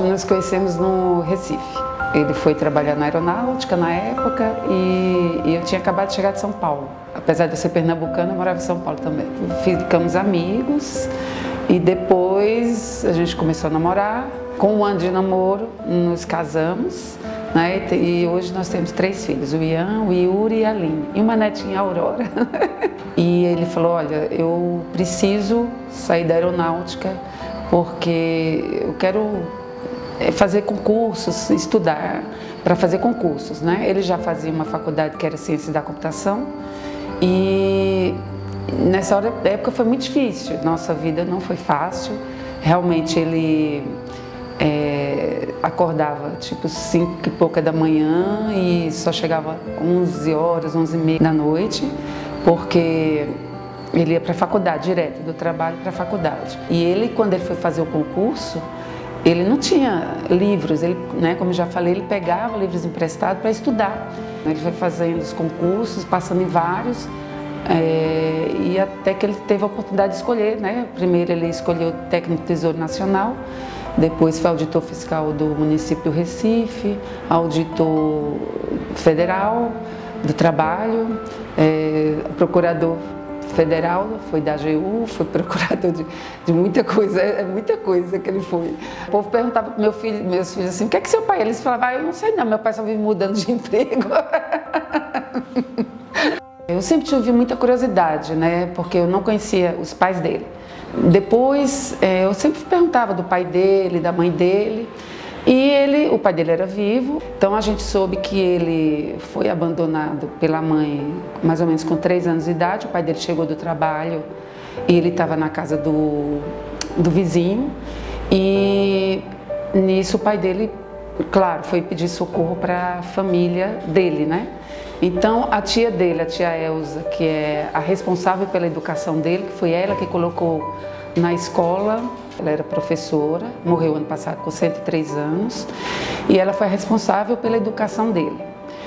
nos conhecemos no Recife. Ele foi trabalhar na aeronáutica na época e eu tinha acabado de chegar de São Paulo. Apesar de eu ser pernambucana, eu morava em São Paulo também. Ficamos amigos e depois a gente começou a namorar. Com um ano de namoro, nos casamos, né? E hoje nós temos 3 filhos, o Ian, o Yuri e a Aline. E uma netinha, a Aurora. E ele falou, olha, eu preciso sair da aeronáutica porque eu quero fazer concursos, estudar para fazer concursos, né? Ele já fazia uma faculdade que era Ciência da Computação e nessa época foi muito difícil, nossa vida não foi fácil, realmente ele acordava tipo 5 e pouca da manhã e só chegava 11 horas, 11h30 da noite, porque ele ia para a faculdade, direto do trabalho para a faculdade. E ele, quando ele foi fazer o concurso, ele não tinha livros, ele, né, como eu já falei, ele pegava livros emprestados para estudar. Ele foi fazendo os concursos, passando em vários, e até que ele teve a oportunidade de escolher, né? Primeiro ele escolheu técnico do Tesouro Nacional, depois foi auditor fiscal do município do Recife, auditor federal do trabalho, procurador federal, foi da AGU, foi procurador de muita coisa, muita coisa que ele foi. O povo perguntava para meus filhos assim, o que é que seu pai? Eles falavam, eu não sei não, meu pai só vive mudando de emprego. Eu sempre tive muita curiosidade, né, porque eu não conhecia os pais dele. Depois, eu sempre perguntava do pai dele, da mãe dele, e o pai dele era vivo, então a gente soube que ele foi abandonado pela mãe mais ou menos com 3 anos de idade. O pai dele chegou do trabalho e ele estava na casa do vizinho e nisso o pai dele, claro, foi pedir socorro para a família dele, né? Então a tia dele, a tia Elza, que é a responsável pela educação dele, que foi ela que colocou na escola, ela era professora, morreu ano passado com 103 anos, e ela foi a responsável pela educação dele.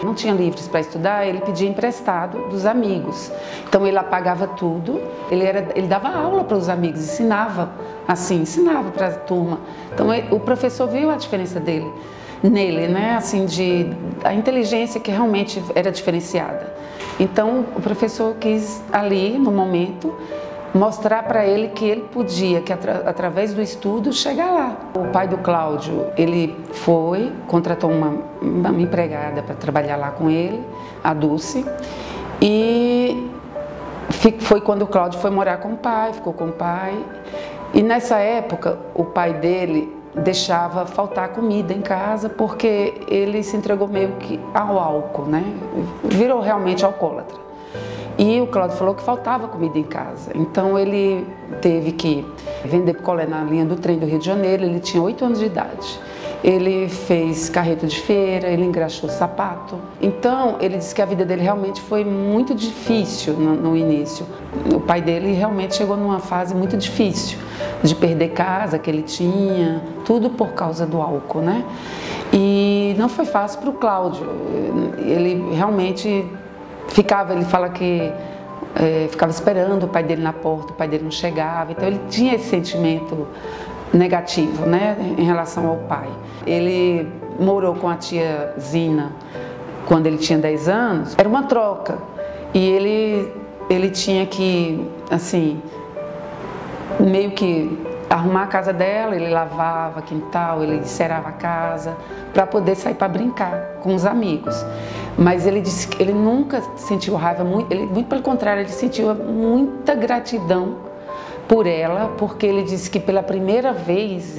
Não tinha livros para estudar, ele pedia emprestado dos amigos. Então ele apagava tudo, ele dava aula para os amigos, ensinava para a turma. Então o professor viu a diferença nele, né? Assim, a inteligência que realmente era diferenciada. Então o professor quis ali, no momento, mostrar para ele que ele podia, que através do estudo, chegar lá. O pai do Cláudio, ele contratou uma empregada para trabalhar lá com ele, a Dulce, e foi quando o Cláudio foi morar com o pai, ficou com o pai. E nessa época, o pai dele deixava faltar comida em casa porque ele se entregou meio que ao álcool, né? Virou realmente alcoólatra. E o Cláudio falou que faltava comida em casa, então ele teve que vender picolé na linha do trem do Rio de Janeiro. Ele tinha 8 anos de idade. Ele fez carreto de feira, ele engraxou sapato. Então ele disse que a vida dele realmente foi muito difícil no início. O pai dele realmente chegou numa fase muito difícil, de perder casa que ele tinha, tudo por causa do álcool, né? E não foi fácil para o Cláudio. Ele realmente ele fala que ficava esperando o pai dele na porta, o pai dele não chegava, então ele tinha esse sentimento negativo, né, em relação ao pai. Ele morou com a tia Zina quando ele tinha 10 anos, era uma troca, e ele tinha que, assim, meio que arrumar a casa dela, ele lavava quintal, ele encerava a casa para poder sair para brincar com os amigos. Mas ele disse que ele nunca sentiu raiva, muito pelo contrário, ele sentiu muita gratidão por ela, porque ele disse que pela primeira vez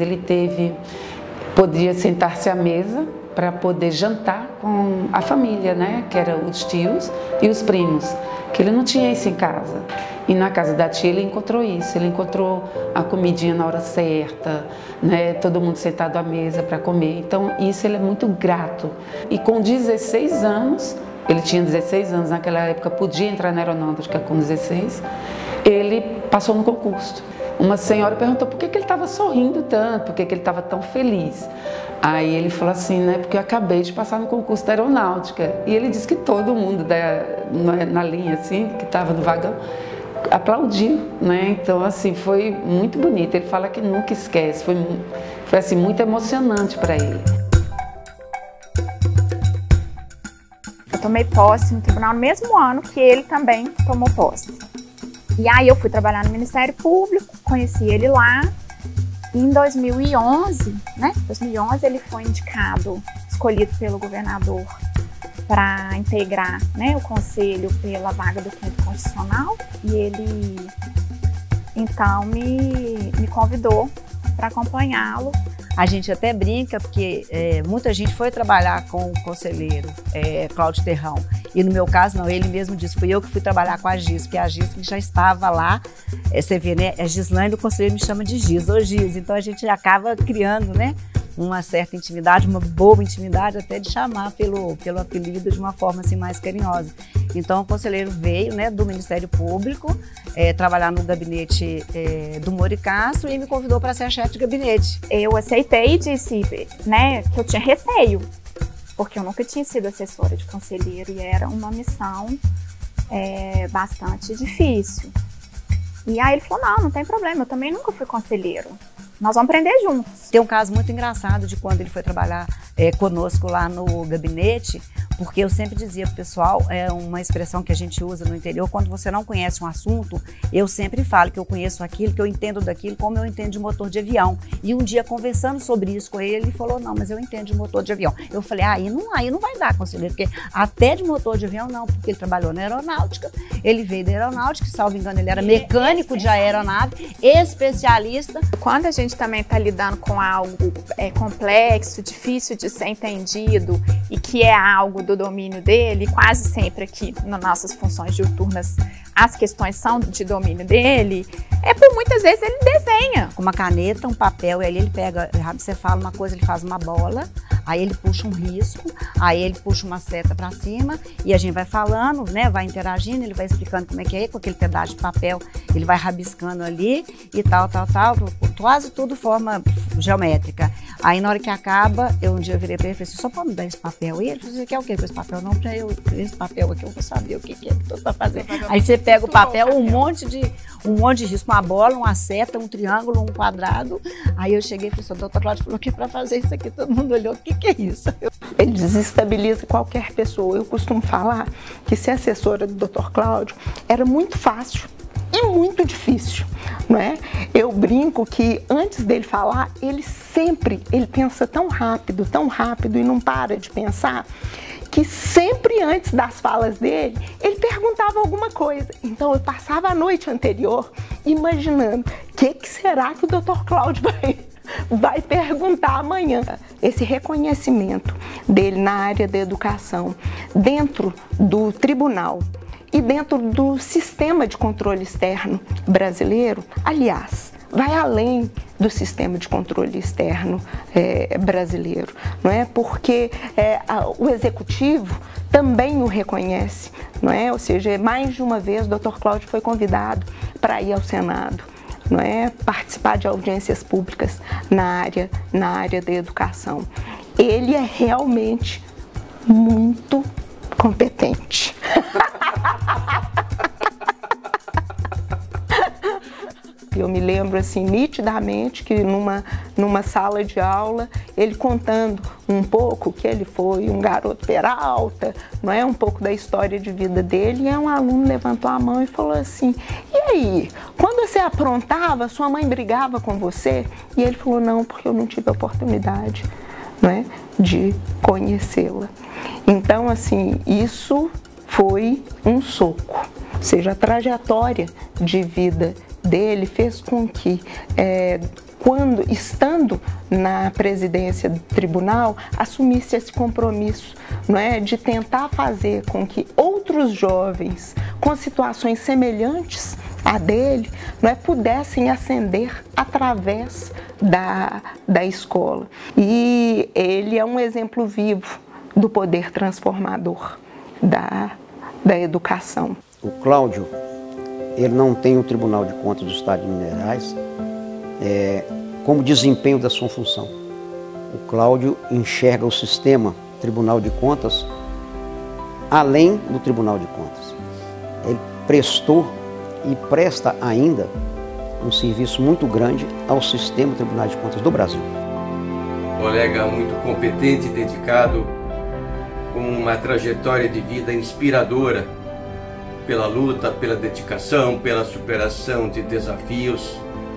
podia sentar-se à mesa para poder jantar com a família, né, que eram os tios e os primos, que ele não tinha isso em casa. E na casa da tia ele encontrou isso, ele encontrou a comidinha na hora certa, né, todo mundo sentado à mesa para comer. Então isso ele é muito grato. E com 16 anos, ele tinha 16 anos naquela época, podia entrar na aeronáutica com 16, ele passou no concurso. Uma senhora perguntou por que ele estava sorrindo tanto, por que ele estava tão feliz. Aí ele falou assim, né, porque eu acabei de passar no concurso da aeronáutica. E ele disse que todo mundo na linha, assim, que estava no vagão, aplaudiu, né? Então, assim, foi muito bonito. Ele fala que nunca esquece, Foi assim, muito emocionante para ele. Eu tomei posse no tribunal no mesmo ano que ele também tomou posse. E aí eu fui trabalhar no Ministério Público, conheci ele lá. E em 2011, né? 2011 ele foi indicado, escolhido pelo governador para integrar, né, o conselho pela vaga do Quinto Constitucional. E ele então me convidou para acompanhá-lo. A gente até brinca, porque muita gente foi trabalhar com o conselheiro Cláudio Terrão. E no meu caso, não, ele mesmo disse, fui eu que fui trabalhar com a Gis, porque a Gis já estava lá. Você vê, né? É Gislaine, o conselheiro me chama de Gis, ô Gis. Então a gente acaba criando, né, uma certa intimidade, uma boa intimidade, até de chamar pelo apelido de uma forma assim mais carinhosa. Então o conselheiro veio, né, do Ministério Público, trabalhar no gabinete do Mori Castro e me convidou para ser a chefe de gabinete. Eu aceitei e disse, né, que eu tinha receio, porque eu nunca tinha sido assessora de conselheiro e era uma missão bastante difícil. E aí ele falou, não tem problema, eu também nunca fui conselheiro. Nós vamos aprender juntos. Tem um caso muito engraçado de quando ele foi trabalhar conosco lá no gabinete, porque eu sempre dizia pro pessoal, é uma expressão que a gente usa no interior, quando você não conhece um assunto, eu sempre falo que eu conheço aquilo, que eu entendo daquilo, como eu entendo de motor de avião. E um dia, conversando sobre isso com ele, ele falou, não, mas eu entendo de motor de avião. Eu falei, aí não vai dar, conselheiro, porque até de motor de avião não, porque ele trabalhou na aeronáutica, ele veio da aeronáutica, salvo engano, ele era mecânico de aeronave, especialista. Quando a gente também está lidando com algo complexo, difícil de ser entendido e que é algo do domínio dele, quase sempre aqui nas nossas funções diuturnas as questões são de domínio dele, por muitas vezes ele desenha. Com uma caneta, um papel, e aí ele pega, você fala uma coisa, ele faz uma bola, aí ele puxa um risco, aí ele puxa uma seta para cima e a gente vai falando, né, vai interagindo, ele vai explicando como é que é, com aquele pedaço de papel, ele vai rabiscando ali e tal, quase tudo forma geométrica. Aí na hora que acaba, um dia eu virei para ele e falei assim, só pode me dar esse papel aí? Ele falou, você quer o quê com esse papel? Não, para eu, esse papel aqui eu vou saber o que é que tu tá fazendo. Aí você pega o papel, um monte de risco, uma bola, uma seta, um triângulo, um quadrado. Aí eu cheguei e falei, o doutor Cláudio falou que para fazer isso aqui, todo mundo olhou, o que é isso? Ele desestabiliza qualquer pessoa. Eu costumo falar que ser assessora do Dr. Cláudio era muito fácil e muito difícil, não é? Eu brinco que antes dele falar, ele pensa tão rápido e não para de pensar, que sempre antes das falas dele, ele perguntava alguma coisa. Então eu passava a noite anterior imaginando o que será que o Dr. Cláudio vai perguntar amanhã. Esse reconhecimento dele na área da educação, dentro do tribunal e dentro do sistema de controle externo brasileiro, aliás, vai além do sistema de controle externo brasileiro, não é? Porque o executivo também o reconhece, não é? Ou seja, mais de uma vez o Dr. Cláudio foi convidado para ir ao Senado, não é? Participar de audiências públicas na área da educação. Ele é realmente muito competente. Eu me lembro assim nitidamente que numa sala de aula, ele contando um pouco que ele foi um garoto peralta, não é? Um pouco da história de vida dele, e um aluno levantou a mão e falou assim, e aí, quando você aprontava, sua mãe brigava com você? E ele falou, não, porque eu não tive a oportunidade, não é, de conhecê-la. Então, assim, isso foi um soco, ou seja, a trajetória de vida dele fez com que, estando na presidência do tribunal, assumisse esse compromisso, não é, de tentar fazer com que outros jovens com situações semelhantes à dele, não é, pudessem ascender através da escola. E ele é um exemplo vivo do poder transformador da educação. O Cláudio, ele não tem o Tribunal de Contas do Estado de Minas Gerais como desempenho da sua função. O Cláudio enxerga o sistema Tribunal de Contas além do Tribunal de Contas. Ele prestou e presta ainda um serviço muito grande ao sistema Tribunal de Contas do Brasil. colega muito competente e dedicado, com uma trajetória de vida inspiradora, pela luta, pela dedicação, pela superação de desafios.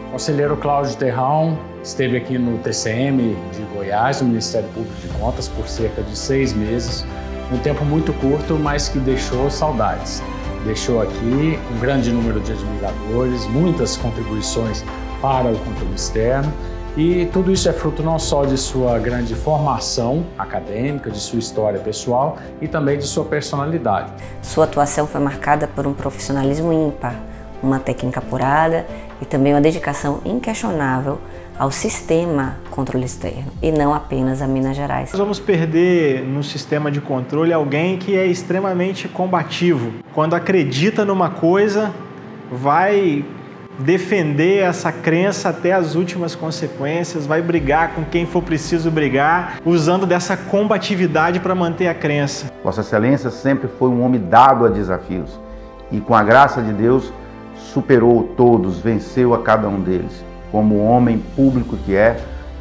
O conselheiro Cláudio Terrão esteve aqui no TCM de Goiás, no Ministério Público de Contas, por cerca de 6 meses, um tempo muito curto, mas que deixou saudades. Deixou aqui um grande número de admiradores, muitas contribuições para o controle externo, e tudo isso é fruto não só de sua grande formação acadêmica, de sua história pessoal e também de sua personalidade. Sua atuação foi marcada por um profissionalismo ímpar, uma técnica apurada e também uma dedicação inquestionável ao sistema controle externo e não apenas a Minas Gerais. Nós vamos perder no sistema de controle alguém que é extremamente combativo. Quando acredita numa coisa, vai defender essa crença até as últimas consequências, vai brigar com quem for preciso brigar, usando dessa combatividade para manter a crença. Vossa Excelência sempre foi um homem dado a desafios e, com a graça de Deus, superou todos, venceu a cada um deles, como um homem público que é,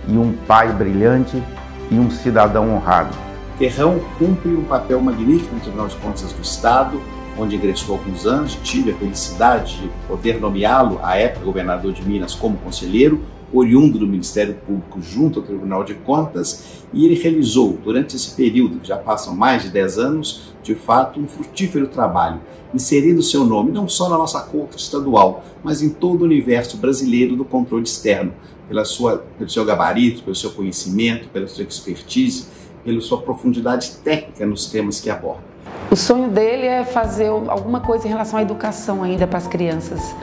e um pai brilhante e um cidadão honrado. Terrão cumpre um papel magnífico no Tribunal de Contas do Estado, onde ingressou há alguns anos. Tive a felicidade de poder nomeá-lo, à época governador de Minas, como conselheiro, oriundo do Ministério Público junto ao Tribunal de Contas, e ele realizou, durante esse período, que já passam mais de 10 anos, de fato, um frutífero trabalho, inserindo seu nome não só na nossa Corte Estadual, mas em todo o universo brasileiro do controle externo, pelo seu gabarito, pelo seu conhecimento, pela sua expertise, pela sua profundidade técnica nos temas que aborda. O sonho dele é fazer alguma coisa em relação à educação ainda para as crianças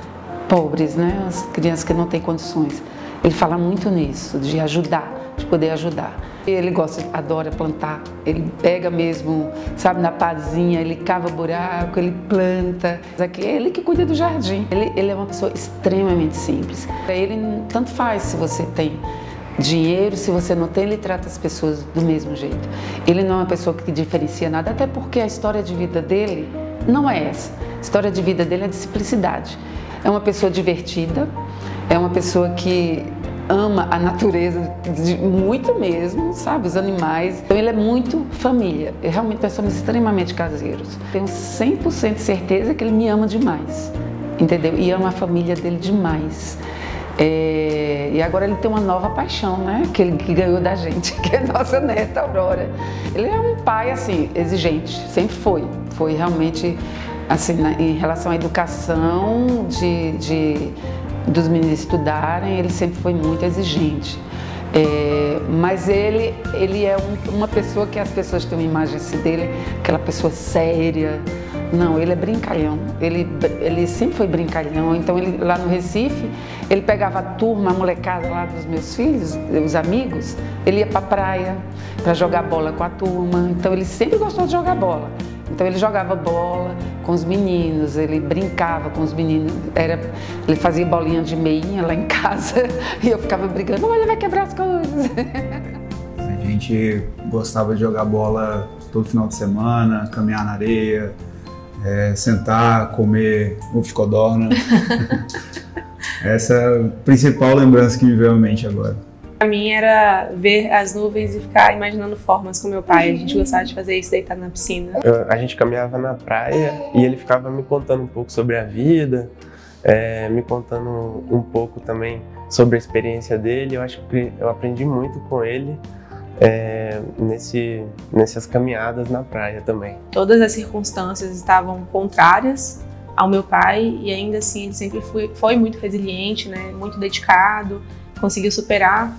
pobres, né? As crianças que não têm condições. Ele fala muito nisso, de ajudar, de poder ajudar. Ele gosta, adora plantar, ele pega mesmo, sabe, na pazinha, ele cava buraco, ele planta. Aqui é ele que cuida do jardim. Ele é uma pessoa extremamente simples. Ele tanto faz se você tem dinheiro, se você não tem, ele trata as pessoas do mesmo jeito. Ele não é uma pessoa que diferencia nada, até porque a história de vida dele não é essa. A história de vida dele é de simplicidade. É uma pessoa divertida, é uma pessoa que ama a natureza muito mesmo, sabe, os animais. Então ele é muito família. Realmente nós somos extremamente caseiros. Tenho 100% de certeza que ele me ama demais, entendeu? E ama a família dele demais. E agora ele tem uma nova paixão, né? Que ganhou da gente, que é a nossa neta Aurora. Ele é um pai, assim, exigente, sempre foi. Foi realmente, assim, em relação à educação, dos meninos estudarem, ele sempre foi muito exigente. Mas ele é uma pessoa que as pessoas têm uma imagem assim dele, aquela pessoa séria. Não, ele é brincalhão, ele sempre foi brincalhão. Então ele, lá no Recife, ele pegava a turma, a molecada lá dos meus filhos, os amigos, ele ia pra praia para jogar bola com a turma. Então ele sempre gostou de jogar bola. Então ele jogava bola com os meninos, ele brincava com os meninos, ele fazia bolinha de meinha lá em casa e eu ficava brigando, olha, vai quebrar as coisas. A gente gostava de jogar bola todo final de semana, caminhar na areia, sentar, comer ovo de codorna. Essa é a principal lembrança que me veio à mente agora. Pra mim era ver as nuvens e ficar imaginando formas com meu pai. A gente gostava de fazer isso deitado na piscina. A gente caminhava na praia e ele ficava me contando um pouco sobre a vida, me contando um pouco também sobre a experiência dele. Eu acho que eu aprendi muito com ele nessas caminhadas na praia também. Todas as circunstâncias estavam contrárias ao meu pai e ainda assim ele sempre foi muito resiliente, né? Muito dedicado, conseguiu superar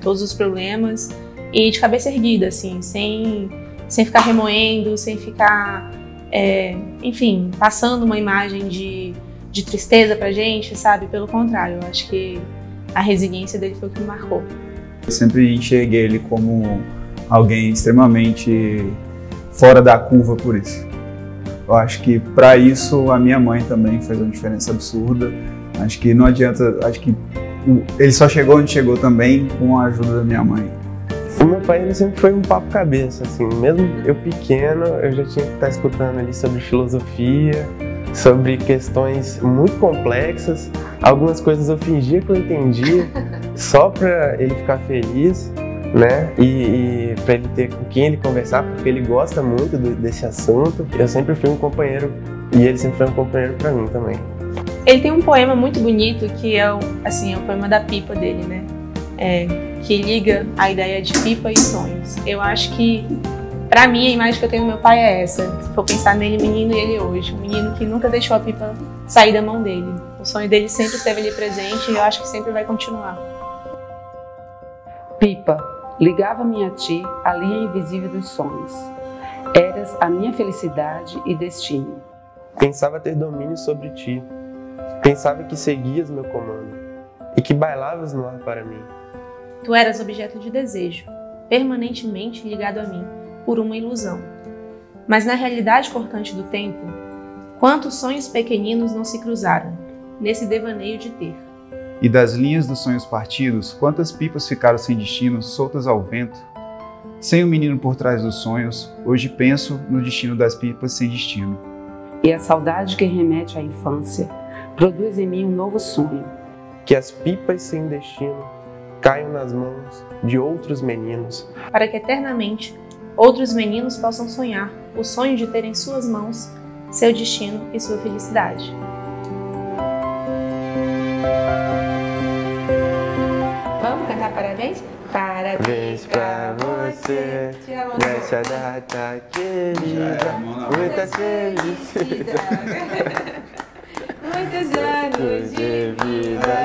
todos os problemas e de cabeça erguida, assim, sem ficar remoendo, sem ficar, enfim, passando uma imagem de tristeza pra gente, sabe? Pelo contrário, eu acho que a resiliência dele foi o que me marcou. Eu sempre enxerguei ele como alguém extremamente fora da curva por isso. Eu acho que para isso a minha mãe também fez uma diferença absurda. Acho que não adianta, acho que ele só chegou onde chegou também com a ajuda da minha mãe. O meu pai ele sempre foi um papo cabeça, assim, mesmo eu pequeno, eu já tinha que estar escutando ali sobre filosofia, sobre questões muito complexas. Algumas coisas eu fingia que eu entendia só para ele ficar feliz, né? E para ele ter com quem ele conversar, porque ele gosta muito desse assunto. Eu sempre fui um companheiro e ele sempre foi um companheiro para mim também. Ele tem um poema muito bonito que é o poema da pipa dele, né? Que liga a ideia de pipa e sonhos. Eu acho que, pra mim, a imagem que eu tenho do meu pai é essa. Se for pensar nele, menino, e ele hoje. Um menino que nunca deixou a pipa sair da mão dele. O sonho dele sempre esteve ali presente e eu acho que sempre vai continuar. Pipa, ligava-me a ti, a linha invisível dos sonhos. Eras a minha felicidade e destino. Pensava ter domínio sobre ti. Pensava que seguias meu comando e que bailavas no ar para mim. Tu eras objeto de desejo, permanentemente ligado a mim, por uma ilusão. Mas na realidade cortante do tempo, quantos sonhos pequeninos não se cruzaram, nesse devaneio de ter. E das linhas dos sonhos partidos, quantas pipas ficaram sem destino, soltas ao vento? Sem o menino por trás dos sonhos, hoje penso no destino das pipas sem destino. E a saudade que remete à infância produz em mim um novo sonho. Que as pipas sem destino caiam nas mãos de outros meninos, para que eternamente outros meninos possam sonhar o sonho de ter em suas mãos seu destino e sua felicidade. Vamos cantar parabéns? Parabéns pra você, nessa data querida, muita felicidade. Muitos anos de vida.